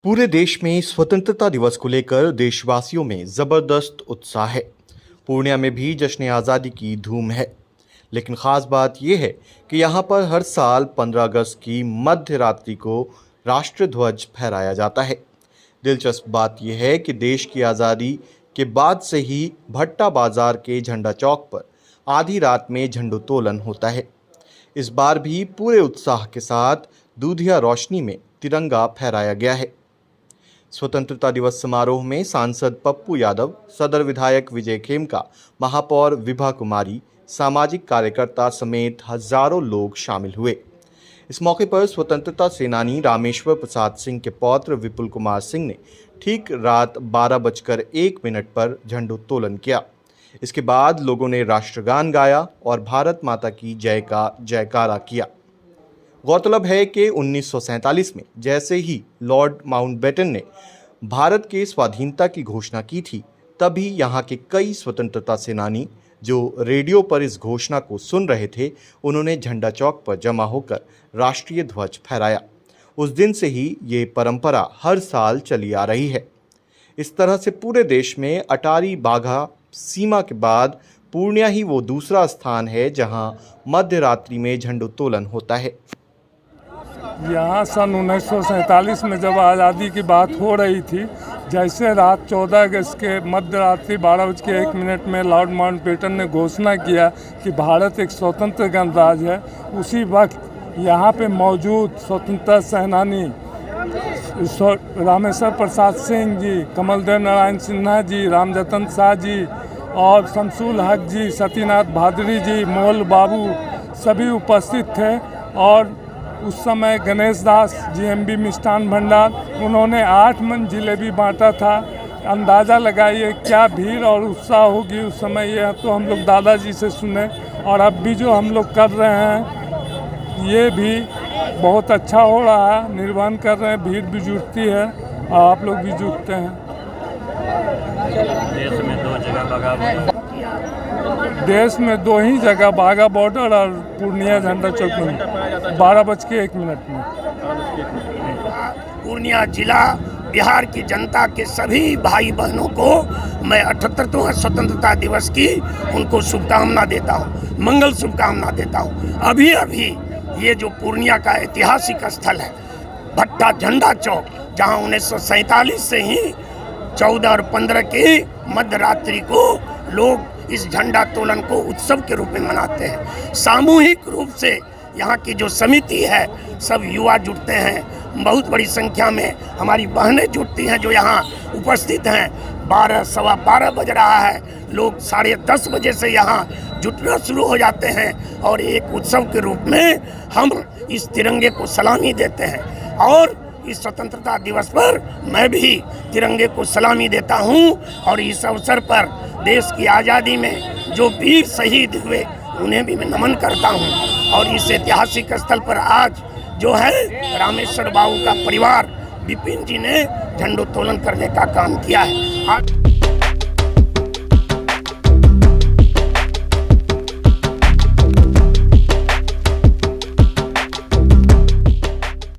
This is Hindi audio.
पूरे देश में स्वतंत्रता दिवस को लेकर देशवासियों में जबरदस्त उत्साह है। पूर्णिया में भी जश्न आज़ादी की धूम है। लेकिन ख़ास बात यह है कि यहाँ पर हर साल 15 अगस्त की मध्य रात्रि को राष्ट्रीय ध्वज फहराया जाता है। दिलचस्प बात यह है कि देश की आज़ादी के बाद से ही भट्टा बाजार के झंडा चौक पर आधी रात में झंडोत्तोलन होता है। इस बार भी पूरे उत्साह के साथ दूधिया रोशनी में तिरंगा फहराया गया है। स्वतंत्रता दिवस समारोह में सांसद पप्पू यादव, सदर विधायक विजय खेमका, महापौर विभा कुमारी, सामाजिक कार्यकर्ता समेत हजारों लोग शामिल हुए। इस मौके पर स्वतंत्रता सेनानी रामेश्वर प्रसाद सिंह के पौत्र विपुल कुमार सिंह ने ठीक रात 12:01 पर झंडोत्तोलन किया। इसके बाद लोगों ने राष्ट्रगान गाया और भारत माता की जय का जयकारा किया। गौरतलब है कि 1947 में जैसे ही लॉर्ड माउंटबेटन ने भारत के स्वाधीनता की घोषणा की थी, तभी यहाँ के कई स्वतंत्रता सेनानी जो रेडियो पर इस घोषणा को सुन रहे थे, उन्होंने झंडा चौक पर जमा होकर राष्ट्रीय ध्वज फहराया। उस दिन से ही ये परंपरा हर साल चली आ रही है। इस तरह से पूरे देश में अटारी बाघा सीमा के बाद पूर्णिया ही वो दूसरा स्थान है जहाँ मध्य रात्रि में झंडोत्तोलन होता है। यहाँ सन 1947 में जब आज़ादी की बात हो रही थी, जैसे रात 14 अगस्त के मध्य रात्रि 12:01 में लॉर्ड माउंटबेटन ने घोषणा किया कि भारत एक स्वतंत्र गणराज्य है, उसी वक्त यहाँ पे मौजूद स्वतंत्रता सेनानी रामेश्वर प्रसाद सिंह जी, कमलदेव नारायण सिन्हा जी, रामजतन शाह जी और शमसुल हक जी, सतीनाथ भादरी जी, मोल बाबू सभी उपस्थित थे। और उस समय गणेश दास जीएमबी मिष्ठान भंडार, उन्होंने 8 मन जिलेबी बांटा था। अंदाज़ा लगाइए क्या भीड़ और उत्साह होगी उस समय। यह तो हम लोग दादाजी से सुने और अब भी जो हम लोग कर रहे हैं ये भी बहुत अच्छा हो रहा है। निर्वहन कर रहे हैं, भीड़ भी जुटती है और आप लोग भी जुटते हैं। देश में दो ही जगह बाघा बॉर्डर और पूर्णिया झंडा चौक में 12:01 में। पूर्णिया जिला बिहार की जनता के सभी भाई बहनों को मैं 78वें स्वतंत्रता दिवस की उनको शुभकामना देता हूँ, मंगल शुभकामना देता हूँ। अभी ये जो पूर्णिया का ऐतिहासिक स्थल है भट्टा झंडा चौक, जहाँ 1947 से ही 14 और 15 की मध्य रात्रि को लोग इस झंडा तोलन को उत्सव के रूप में मनाते हैं। सामूहिक रूप से यहाँ की जो समिति है, सब युवा जुटते हैं, बहुत बड़ी संख्या में हमारी बहनें जुटती हैं जो यहाँ उपस्थित हैं। 12 सवा 12 बज रहा है, लोग 10:30 बजे से यहाँ जुटना शुरू हो जाते हैं और एक उत्सव के रूप में हम इस तिरंगे को सलामी देते हैं। और इस स्वतंत्रता दिवस पर मैं भी तिरंगे को सलामी देता हूं और इस अवसर पर देश की आज़ादी में जो वीर शहीद हुए उन्हें भी मैं नमन करता हूं। और इस ऐतिहासिक स्थल पर आज जो है रामेश्वर बाबू का परिवार विपिन जी ने झंडोत्तोलन करने का काम किया है। आज